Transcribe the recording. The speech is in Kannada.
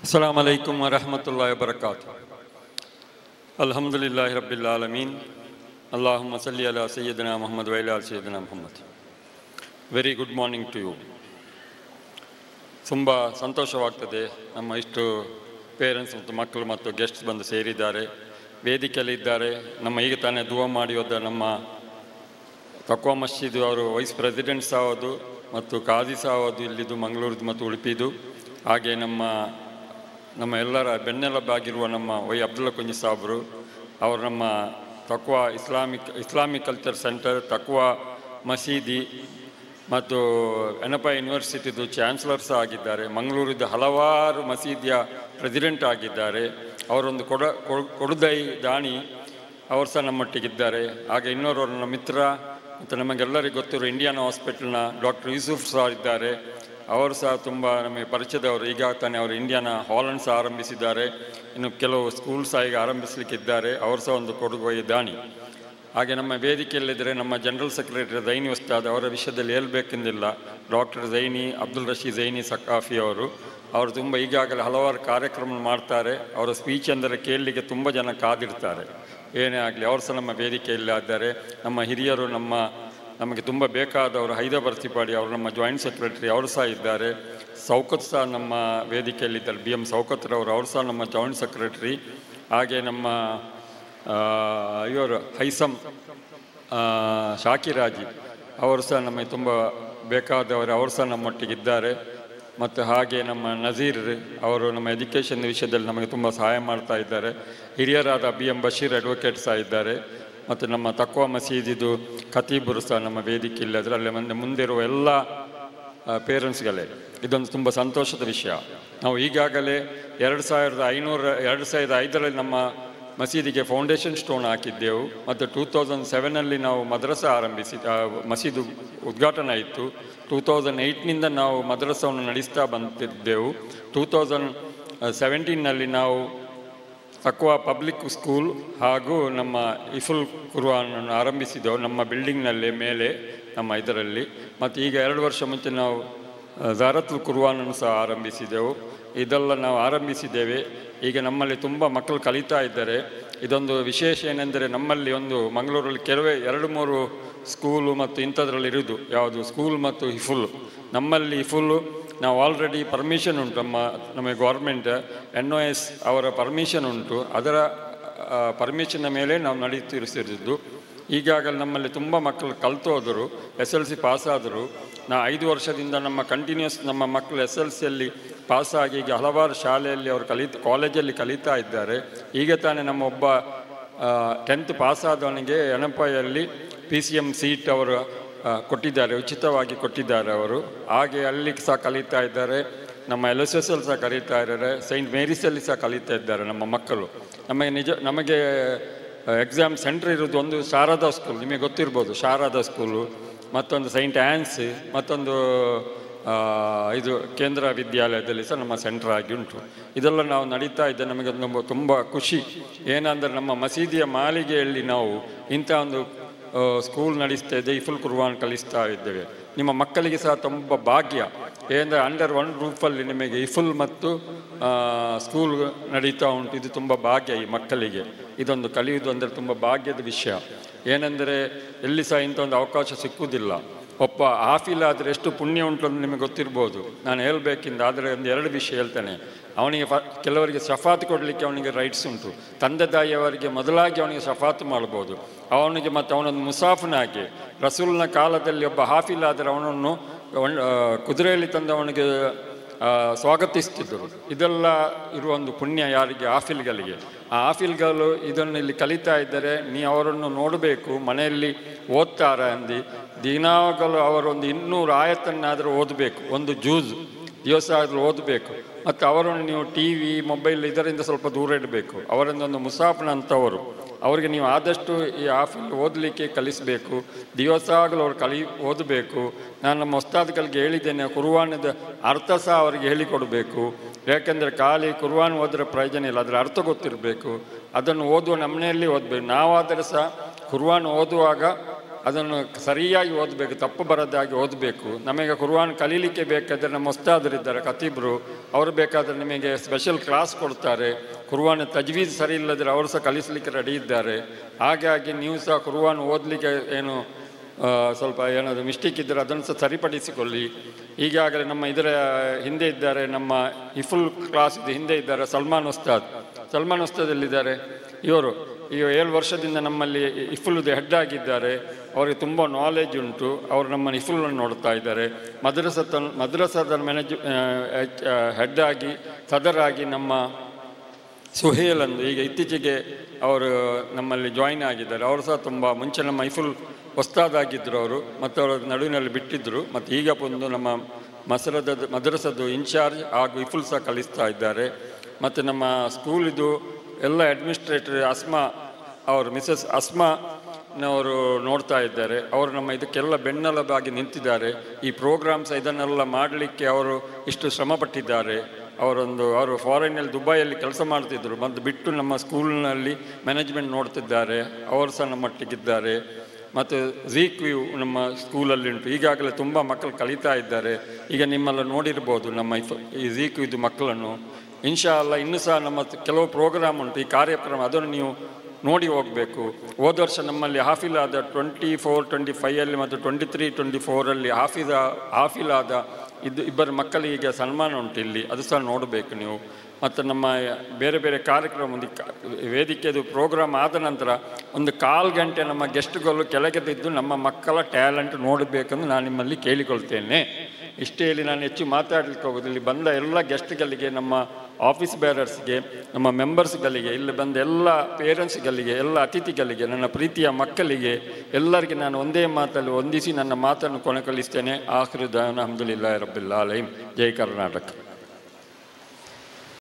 अस्सलामु अलैकुम वरहमतुल्लाहि वबरकातुहू। अल्हम्दुलिल्लाहि रब्बिल आलमीन। अल्लाहुम्मा सल्ली अला सय्यिदिना मुहम्मद व अला सय्यिदिना मुहम्मद। Very good morning to you. ತುಂಬ ಸಂತೋಷವಾಗ್ತದೆ, ನಮ್ಮ ಇಷ್ಟು ಪೇರೆಂಟ್ಸ್ ಮತ್ತು ಮಕ್ಕಳು ಮತ್ತು ಗೆಸ್ಟ್ಸ್ ಬಂದು ಸೇರಿದ್ದಾರೆ, ವೇದಿಕೆಯಲ್ಲಿ ಇದ್ದಾರೆ. ನಮ್ಮ ಈಗ ತಾನೇ ದುವಾ ಮಾಡಿ ಹೋದ ನಮ್ಮ ತಕ್ವಾ ಮಸ್ಜಿದ್ ಅವರು ವೈಸ್ ಪ್ರೆಸಿಡೆಂಟ್ ಸಾಹೋದು ಮತ್ತು ಕಾಜಿ ಸಾಹೋದು ಇಲ್ಲಿದ್ದು ಮಂಗಳೂರಿದು ಮತ್ತು ಉಡುಪಿದು. ಹಾಗೆ ನಮ್ಮ ಎಲ್ಲರ ಬೆನ್ನೆಲುಬಾಗಿರುವ ನಮ್ಮ ವೈ ಅಬ್ದುಲ್ಲಾ ಕುಂಜಿ ಸಾಬ್ರು ಅವರು ನಮ್ಮ ತಕ್ವಾ ಇಸ್ಲಾಮಿಕ್ ಕಲ್ಚರ್ ಸೆಂಟರ್, ತಕ್ವಾ ಮಸೀದಿ ಮತ್ತು ಎನಪಾ ಯೂನಿವರ್ಸಿಟಿದು ಚಾನ್ಸಲರ್ ಸಹ ಆಗಿದ್ದಾರೆ. ಮಂಗಳೂರಿದ್ದು ಹಲವಾರು ಮಸೀದಿಯ ಪ್ರೆಸಿಡೆಂಟ್ ಆಗಿದ್ದಾರೆ. ಅವರೊಂದು ಕೊಡುದೈ ದಾಣಿ ಅವರು ಸಹ ನಮ್ಮೊಟ್ಟಿಗಿದ್ದಾರೆ. ಹಾಗೆ ಇನ್ನೋರು ನನ್ನ ಮಿತ್ರ ಮತ್ತು ನಮಗೆಲ್ಲರಿಗೂ ಗೊತ್ತಿರೋ ಇಂಡಿಯನ್ ಹಾಸ್ಪಿಟಲ್ನ ಡಾಕ್ಟರ್ ಯೂಸುಫ್ ಸಹ ಇದ್ದಾರೆ. ಅವರು ಸಹ ತುಂಬ ನಮಗೆ ಪರಿಚಯದವರು. ಈಗ ತಾನೇ ಅವರು ಇಂಡಿಯನ್ ಹಾಲನ್ನು ಸಹ ಆರಂಭಿಸಿದ್ದಾರೆ. ಇನ್ನು ಕೆಲವು ಸ್ಕೂಲ್ ಸಹ ಈಗ ಆರಂಭಿಸಲಿಕ್ಕಿದ್ದಾರೆ. ಅವರು ಸಹ ಒಂದು ಕೊಡುಗೈ ದಾಣಿ. ಹಾಗೆ ನಮ್ಮ ವೇದಿಕೆಯಲ್ಲಿದ್ದರೆ ನಮ್ಮ ಜನರಲ್ ಸೆಕ್ರೆಟರಿ ಝೈನಿ ಉಸ್ತಾದ್, ಅವರ ವಿಷಯದಲ್ಲಿ ಹೇಳಬೇಕೆಂದಿಲ್ಲ. ಡಾಕ್ಟರ್ ಝೈನಿ ಅಬ್ದುಲ್ ರಶೀದ್ ಝೈನಿ ಸಕಾಫಿ ಅವರು ತುಂಬ ಈಗಾಗಲೇ ಹಲವಾರು ಕಾರ್ಯಕ್ರಮ ಮಾಡ್ತಾರೆ. ಅವರ ಸ್ಪೀಚ್ ಅಂದರೆ ಕೇಳಲಿಕ್ಕೆ ತುಂಬ ಜನ ಕಾದಿರ್ತಾರೆ. ಏನೇ ಆಗಲಿ ಅವರು ಸಹ ನಮ್ಮ ವೇದಿಕೆಯಲ್ಲಿ ಆಗಿದ್ದಾರೆ. ನಮ್ಮ ಹಿರಿಯರು ನಮಗೆ ತುಂಬ ಬೇಕಾದವರು ಹೈದರ್ ತಿಪಾಡಿ ಅವರು ನಮ್ಮ ಜಾಯಿಂಟ್ ಸೆಕ್ರೆಟರಿ ಅವರು ಸಹ ಇದ್ದಾರೆ. ಸೌಕತ್ ಸಹ ನಮ್ಮ ವೇದಿಕೆಯಲ್ಲಿದ್ದಾರೆ, BM ಸೌಕತ್ರವರು, ಅವರು ಸಹ ನಮ್ಮ ಜಾಯಿಂಟ್ ಸೆಕ್ರೆಟರಿ. ಹಾಗೆ ನಮ್ಮ ಇವರು ಹೈಸಮ್ ಶಾಕಿರಾಜಿ ಅವರು ಸಹ ನಮಗೆ ತುಂಬ ಬೇಕಾದವರು, ಅವರು ಸಹ ನಮ್ಮೊಟ್ಟಿಗಿದ್ದಾರೆ. ಮತ್ತು ಹಾಗೆ ನಮ್ಮ ನಜೀರ್ ಅವರು ನಮ್ಮ ಎಜುಕೇಷನ್ ವಿಷಯದಲ್ಲಿ ನಮಗೆ ತುಂಬ ಸಹಾಯ ಮಾಡ್ತಾ ಇದ್ದಾರೆ. ಹಿರಿಯರಾದ BM ಬಶೀರ್ ಅಡ್ವೊಕೇಟ್ ಸಹ ಇದ್ದಾರೆ. ಮತ್ತು ನಮ್ಮ ತಕ್ವಾ ಮಸೀದಿದು ಖತೀಬರು ಸಹ ನಮ್ಮ ವೇದಿಕೆಯಲ್ಲಿ ಅದರಲ್ಲಿ ಮುಂದಿರುವ ಎಲ್ಲ ಪೇರೆಂಟ್ಸ್ಗಳೇ, ಇದೊಂದು ತುಂಬ ಸಂತೋಷದ ವಿಷಯ. ನಾವು ಈಗಾಗಲೇ 2005ರಲ್ಲಿ ನಮ್ಮ ಮಸೀದಿಗೆ ಫೌಂಡೇಶನ್ ಸ್ಟೋನ್ ಹಾಕಿದ್ದೆವು. ಮತ್ತು 2007ನಲ್ಲಿ ನಾವು ಮದ್ರಸಾ ಮಸೀದು ಉದ್ಘಾಟನೆ ಆಯಿತು. 2008ನಿಂದ ನಾವು ಮದ್ರಸವನ್ನು ನಡೆಸ್ತಾ ಬಂದಿದ್ದೆವು. 2017ನಲ್ಲಿ ನಾವು ತಕ್ವಾ ಪಬ್ಲಿಕ್ ಸ್ಕೂಲ್ ಹಾಗೂ ನಮ್ಮ ಇಫುಲ್ ಕುರ್ಆನನ್ನು ಆರಂಭಿಸಿದೆವು ನಮ್ಮ ಬಿಲ್ಡಿಂಗ್ನಲ್ಲೇ ಮೇಲೆ ನಮ್ಮ ಇದರಲ್ಲಿ. ಮತ್ತು ಈಗ 2 ವರ್ಷ ಮುಂಚೆ ನಾವು ಝಾರತುಲ್ ಕುರ್ಆನನ್ನು ಸಹ ಆರಂಭಿಸಿದೆವು. ಇದೆಲ್ಲ ನಾವು ಆರಂಭಿಸಿದ್ದೇವೆ. ಈಗ ನಮ್ಮಲ್ಲಿ ತುಂಬ ಮಕ್ಕಳು ಕಲಿತಾ ಇದ್ದಾರೆ. ಇದೊಂದು ವಿಶೇಷ ಏನೆಂದರೆ, ನಮ್ಮಲ್ಲಿ ಒಂದು ಮಂಗಳೂರಲ್ಲಿ ಕೆಲವೇ 2-3 ಸ್ಕೂಲು ಮತ್ತು ಇಂಥದ್ರಲ್ಲಿ ಇರೋದು ಯಾವುದು ಸ್ಕೂಲ್ ಮತ್ತು ಹಿಫುಲ್. ನಮ್ಮಲ್ಲಿ ಹಿಫುಲ್ಲು ನಾವು ಆಲ್ರೆಡಿ ಪರ್ಮಿಷನ್ ಉಂಟು, ನಮಗೆ ಗೌರ್ಮೆಂಟ್ NOS ಅವರ ಪರ್ಮಿಷನ್ ಉಂಟು. ಅದರ ಪರ್ಮಿಷನ್ನ ಮೇಲೆ ನಾವು ನಡೀತಿರಿಸಿದ್ದು. ಈಗಾಗಲೇ ನಮ್ಮಲ್ಲಿ ತುಂಬ ಮಕ್ಕಳು ಕಲಿತು ಹೋದರು, SLC ಪಾಸಾದರು. 5 ವರ್ಷದಿಂದ ನಮ್ಮ ಮಕ್ಕಳು SLCಯಲ್ಲಿ ಪಾಸಾಗಿ ಈಗ ಹಲವಾರು ಶಾಲೆಯಲ್ಲಿ ಅವರು ಕಾಲೇಜಲ್ಲಿ ಕಲಿತಾ ಇದ್ದಾರೆ. ಈಗ ತಾನೇ ನಮ್ಮ ಒಬ್ಬ 10th ಪಾಸಾದವನಿಗೆ ಎನಪಾಯಲ್ಲಿ PCM ಸೀಟ್ ಅವರು ಕೊಟ್ಟಿದ್ದಾರೆ, ಉಚಿತವಾಗಿ ಕೊಟ್ಟಿದ್ದಾರೆ ಅವರು. ಹಾಗೆ ಅಲ್ಲಿಗೆ ಸಹ ಕಲಿತಾ ಇದ್ದಾರೆ. ನಮ್ಮ LSSL ಸಹ ಕಲಿತಾ ಇದ್ದಾರೆ, ಸೈಂಟ್ ಮೇರೀಸಲ್ಲಿ ಸಹ ಕಲಿತಾ ಇದ್ದಾರೆ ನಮ್ಮ ಮಕ್ಕಳು. ನಮಗೆ ಎಕ್ಸಾಮ್ ಸೆಂಟ್ರ್ ಇರೋದು ಒಂದು ಶಾರದಾ ಸ್ಕೂಲ್, ನಿಮಗೆ ಗೊತ್ತಿರ್ಬೋದು, ಶಾರದಾ ಸ್ಕೂಲು, ಮತ್ತೊಂದು ಸೈಂಟ್ ಆ್ಯನ್ಸ್, ಮತ್ತೊಂದು ಇದು ಕೇಂದ್ರ ವಿದ್ಯಾಲಯದಲ್ಲಿ ಸಹ ನಮ್ಮ ಸೆಂಟ್ರ್ ಆಗಿ ಉಂಟು. ಇದೆಲ್ಲ ನಾವು ನಡೀತಾ ಇದ್ದೆ. ನಮಗೆ ತುಂಬ ಖುಷಿ ಏನಂದರೆ, ನಮ್ಮ ಮಸೀದಿಯ ಮಾಳಿಗೆಯಲ್ಲಿ ನಾವು ಇಂಥ ಒಂದು ಸ್ಕೂಲ್ ನಡೆಸ್ತಾ ಇದ್ದೇವೆ, ಇಫುಲ್ ಕುರ್ಆನ್ ಕಲಿಸ್ತಾ ಇದ್ದೇವೆ. ನಿಮ್ಮ ಮಕ್ಕಳಿಗೆ ಸಹ ತುಂಬ ಭಾಗ್ಯ ಏನಂದರೆ, ಅಂಡರ್ 1 ರೂಫಲ್ಲಿ ನಿಮಗೆ ಇಫುಲ್ ಮತ್ತು ಸ್ಕೂಲ್ ನಡೀತಾ ಉಂಟು. ಇದು ತುಂಬ ಭಾಗ್ಯ ಈ ಮಕ್ಕಳಿಗೆ. ಇದೊಂದು ಕಲಿಯುವುದು ಅಂದರೆ ತುಂಬ ಭಾಗ್ಯದ ವಿಷಯ. ಏನೆಂದರೆ ಎಲ್ಲಿ ಸಹ ಇಂಥ ಒಂದು ಅವಕಾಶ ಸಿಕ್ಕುವುದಿಲ್ಲ. ಒಬ್ಬ ಹಾಫಿಲ್ ಆದರೆ ಎಷ್ಟು ಪುಣ್ಯ ಉಂಟು ಅಂತ ನಿಮಗೆ ಗೊತ್ತಿರ್ಬೋದು. ನಾನು ಹೇಳಬೇಕಿಂದ ಆದರೆ 2 ವಿಷಯ ಹೇಳ್ತೇನೆ. ಅವನಿಗೆ ಕೆಲವರಿಗೆ ಶಫಾತ್ ಕೊಡಲಿಕ್ಕೆ ಅವನಿಗೆ ರೈಟ್ಸ್ ಉಂಟು. ತಂದೆ ತಾಯಿಯವರಿಗೆ ಮೊದಲಾಗಿ ಅವನಿಗೆ ಶಫಾತ್ ಮಾಡ್ಬೋದು ಅವನಿಗೆ. ಮತ್ತು ಅವನೊಂದು ಮುಸಾಫಿನಾಗಿ ರಸೂಲ್ನ ಕಾಲದಲ್ಲಿ ಒಬ್ಬ ಹಾಫಿಲ್ ಆದರೆ ಅವನನ್ನು ಕುದುರೆಯಲ್ಲಿ ತಂದು ಅವನಿಗೆ ಸ್ವಾಗತಿಸ್ತಿದ್ದರು. ಇದೆಲ್ಲ ಇರುವ ಒಂದು ಪುಣ್ಯ ಯಾರಿಗೆ? ಹಾಫಿಲ್ಗಳಿಗೆ. ಆ ಹಾಫಿಲ್ಗಳು ಇದನ್ನು ಇಲ್ಲಿ ಕಲಿತಾ ಇದ್ದರೆ ಅವರನ್ನು ನೋಡಬೇಕು. ಮನೆಯಲ್ಲಿ ಓದ್ತಾರೆ ಅಂದು ದಿನಾಗಲೂ ಅವರೊಂದು 200 ಆಯತ್ತನ್ನಾದರೂ ಓದಬೇಕು, ಒಂದು ಜೂಜ್ ದಿವಸ ಆದರೂ ಓದಬೇಕು. ಮತ್ತು ಅವರನ್ನು ನೀವು TV ಮೊಬೈಲ್ ಇದರಿಂದ ಸ್ವಲ್ಪ ದೂರ ಇಡಬೇಕು. ಅವರೊಂದೊಂದು ಮುಸಾಫಿನ ಅಂತವರು, ಅವರಿಗೆ ನೀವು ಆದಷ್ಟು ಈ ಹಾಫಿಲ್ ಓದಲಿಕ್ಕೆ ಕಲಿಸಬೇಕು. ದಿವಸಾಗಲೂ ಅವರು ಓದಬೇಕು. ನಾನು ನಮ್ಮ ಉಸ್ತಾದ್ಗಳಿಗೆ ಹೇಳಿದ್ದೇನೆ, ಕುರ್ಆನದ ಅರ್ಥ ಸಹ ಅವರಿಗೆ ಹೇಳಿಕೊಡಬೇಕು. ಯಾಕೆಂದರೆ ಖಾಲಿ ಕುರ್ಆನ್ ಓದಿದ್ರೆ ಪ್ರಯೋಜನ ಇಲ್ಲ, ಅದರ ಅರ್ಥ ಗೊತ್ತಿರಬೇಕು. ಅದನ್ನು ಓದುವ ನಮ್ಮನೆಯಲ್ಲಿ ಓದಬೇಕು. ನಾವಾದರೆ ಸಹ ಕುರ್ಆನ್ ಓದುವಾಗ ಅದನ್ನು ಸರಿಯಾಗಿ ಓದಬೇಕು, ತಪ್ಪು ಬರದಾಗಿ ಓದಬೇಕು. ನಮಗೆ ಕುರ್ಆನ್ ಕಲೀಲಿಕ್ಕೆ ಬೇಕಾದರೆ ನಮ್ಮ ಉಸ್ತಾದರಿದ್ದಾರೆ ಖತೀಬ್ರು, ಅವರು ಬೇಕಾದರೆ ನಿಮಗೆ ಸ್ಪೆಷಲ್ ಕ್ಲಾಸ್ ಕೊಡ್ತಾರೆ. ಕುರ್ಆನ್ ತಜ್ವೀದ್ ಸರಿ ಇಲ್ಲದ್ರೆ ಅವರು ಸಹ ಕಲಿಸಲಿಕ್ಕೆ ರೆಡಿ ಇದ್ದಾರೆ. ಹಾಗಾಗಿ ನೀವು ಸಹ ಕುರ್ಆನ್ ಓದಲಿಕ್ಕೆ ಏನು ಸ್ವಲ್ಪ ಏನಾದರೂ ಮಿಸ್ಟೇಕ್ ಇದ್ದರೆ ಅದನ್ನು ಸಹ ಸರಿಪಡಿಸಿಕೊಳ್ಳಿ. ಈಗಾಗಲೇ ನಮ್ಮ ಇದರ ಹಿಂದೆ ಇದ್ದಾರೆ, ನಮ್ಮ ಇಫುಲ್ ಕ್ಲಾಸ್ ಹಿಂದೆ ಇದ್ದಾರೆ ಸಲ್ಮಾನ್ ಉಸ್ತಾದ್ ಎಲ್ಲಿದ್ದಾರೆ? ಇವರು ಈಗ 7 ವರ್ಷದಿಂದ ನಮ್ಮಲ್ಲಿ ಇಫುಲ್ದು ಹೆಡ್ ಆಗಿದ್ದಾರೆ. ಅವರಿಗೆ ತುಂಬ ನಾಲೆಜ್ ಉಂಟು. ಅವರು ನಮ್ಮನ್ನು ಇಫುಲನ್ನು ನೋಡ್ತಾ ಇದ್ದಾರೆ. ಮದ್ರಸಾದ ಹೆಡ್ ಆಗಿ ಸದರಾಗಿ ನಮ್ಮ ಸುಹೇಲ್ ಅಂದು ಈಗ ಇತ್ತೀಚೆಗೆ ಅವರು ನಮ್ಮಲ್ಲಿ ಜಾಯಿನ್ ಆಗಿದ್ದಾರೆ. ಅವರು ಸಹ ತುಂಬ ಮುಂಚೆ ನಮ್ಮ ಇಫುಲ್ ಹೊಸ್ತಾದಾಗಿದ್ದರು ಅವರು, ಮತ್ತು ಅವರ ನಡುವಿನಲ್ಲಿ ಬಿಟ್ಟಿದ್ದರು. ಮತ್ತು ಈಗ ಬಂದು ನಮ್ಮ ಮದ್ರಸದ್ದು ಇನ್ಚಾರ್ಜ್ ಹಾಗೂ ಇಫುಲ್ ಸಹ ಕಲಿಸ್ತಾ ಇದ್ದಾರೆ. ಮತ್ತು ನಮ್ಮ ಸ್ಕೂಲಿದು ಎಲ್ಲ ಅಡ್ಮಿನಿಸ್ಟ್ರೇಟರ್ ಮಿಸಸ್ ಅಸ್ಮಾನವರು ನೋಡ್ತಾ ಇದ್ದಾರೆ. ಅವರು ನಮ್ಮ ಇದಕ್ಕೆಲ್ಲ ಬೆನ್ನೆಲುಬಾಗಿ ನಿಂತಿದ್ದಾರೆ. ಈ ಪ್ರೋಗ್ರಾಮ್ಸ್ ಇದನ್ನೆಲ್ಲ ಮಾಡಲಿಕ್ಕೆ ಅವರು ಇಷ್ಟು ಶ್ರಮಪಟ್ಟಿದ್ದಾರೆ. ಅವರು ಫಾರಿನಲ್ಲಿ ದುಬೈಯಲ್ಲಿ ಕೆಲಸ ಮಾಡ್ತಿದ್ದರು, ಮತ್ತು ಬಿಟ್ಟು ನಮ್ಮ ಸ್ಕೂಲ್ನಲ್ಲಿ ಮ್ಯಾನೇಜ್ಮೆಂಟ್ ನೋಡ್ತಿದ್ದಾರೆ. ಅವರು ಸಹ ನಮ್ಮೊಟ್ಟಿಗಿದ್ದಾರೆ. ಮತ್ತು ಝೀಕ್ವ್ಯೂ ನಮ್ಮ ಸ್ಕೂಲಲ್ಲಿ ಉಂಟು. ಈಗಾಗಲೇ ತುಂಬ ಮಕ್ಕಳು ಕಲಿತಾ ಇದ್ದಾರೆ. ಈಗ ನಿಮ್ಮೆಲ್ಲ ನೋಡಿರ್ಬೋದು ನಮ್ಮ ಈ ಝೀಕ್ವ್ಯೂದು ಮಕ್ಕಳನ್ನು. ಇನ್ಶಾ ಅಲ್ಲ ಇನ್ನೂ ಸಹ ನಮ್ಮ ಕೆಲವು ಪ್ರೋಗ್ರಾಮ್ ಉಂಟು, ಈ ಕಾರ್ಯಕ್ರಮ, ಅದನ್ನು ನೀವು ನೋಡಿ ಹೋಗಬೇಕು. ಹೋದ ವರ್ಷ ನಮ್ಮಲ್ಲಿ ಹಾಫಿಲಾದ 24-25 ಮತ್ತು 23-24 ಹಾಫಿಲಾದ ಇಬ್ಬರು ಮಕ್ಕಳಿಗೆ ಸನ್ಮಾನ ಉಂಟು ಇಲ್ಲಿ, ಅದು ಸಹ ನೋಡಬೇಕು ನೀವು. ಮತ್ತು ನಮ್ಮ ಬೇರೆ ಬೇರೆ ಕಾರ್ಯಕ್ರಮ ವೇದಿಕೆದು ಪ್ರೋಗ್ರಾಮ್ ಆದ ನಂತರ 1/4 ಗಂಟೆ ನಮ್ಮ ಗೆಸ್ಟ್ಗಳು ಕೆಳಗೆ ಬಿದ್ದು ನಮ್ಮ ಮಕ್ಕಳ ಟ್ಯಾಲೆಂಟ್ ನೋಡಬೇಕೆಂದು ನಾನು ನಿಮ್ಮಲ್ಲಿ ಕೇಳಿಕೊಳ್ತೇನೆ. ಇಷ್ಟೇ ಹೇಳಿ ನಾನು ಹೆಚ್ಚು ಮಾತಾಡಲಿಕ್ಕೆ ಹೋಗೋದು. ಇಲ್ಲಿ ಬಂದ ಎಲ್ಲ ಗೆಸ್ಟ್ಗಳಿಗೆ, ನಮ್ಮ ಆಫೀಸ್ ಬೇರರ್ಸ್ಗೆ, ನಮ್ಮ ಮೆಂಬರ್ಸ್ಗಳಿಗೆ, ಇಲ್ಲಿ ಬಂದ ಎಲ್ಲ ಪೇರೆಂಟ್ಸ್ಗಳಿಗೆ, ಎಲ್ಲ ಅತಿಥಿಗಳಿಗೆ, ನನ್ನ ಪ್ರೀತಿಯ ಮಕ್ಕಳಿಗೆ ಎಲ್ಲರಿಗೆ ನಾನು ಒಂದೇ ಮಾತಲ್ಲಿ ವಂದಿಸಿ ನನ್ನ ಮಾತನ್ನು ಕೊನೆಗೊಳಿಸ್ತೇನೆ. ಆಖಿರು ದಾವನ ಅಲ್ಹಮ್ದುಲಿಲ್ಲಾಹಿ ರಬ್ಬಿಲ್ ಆಲಮೀನ್. ಜೈ ಕರ್ನಾಟಕ.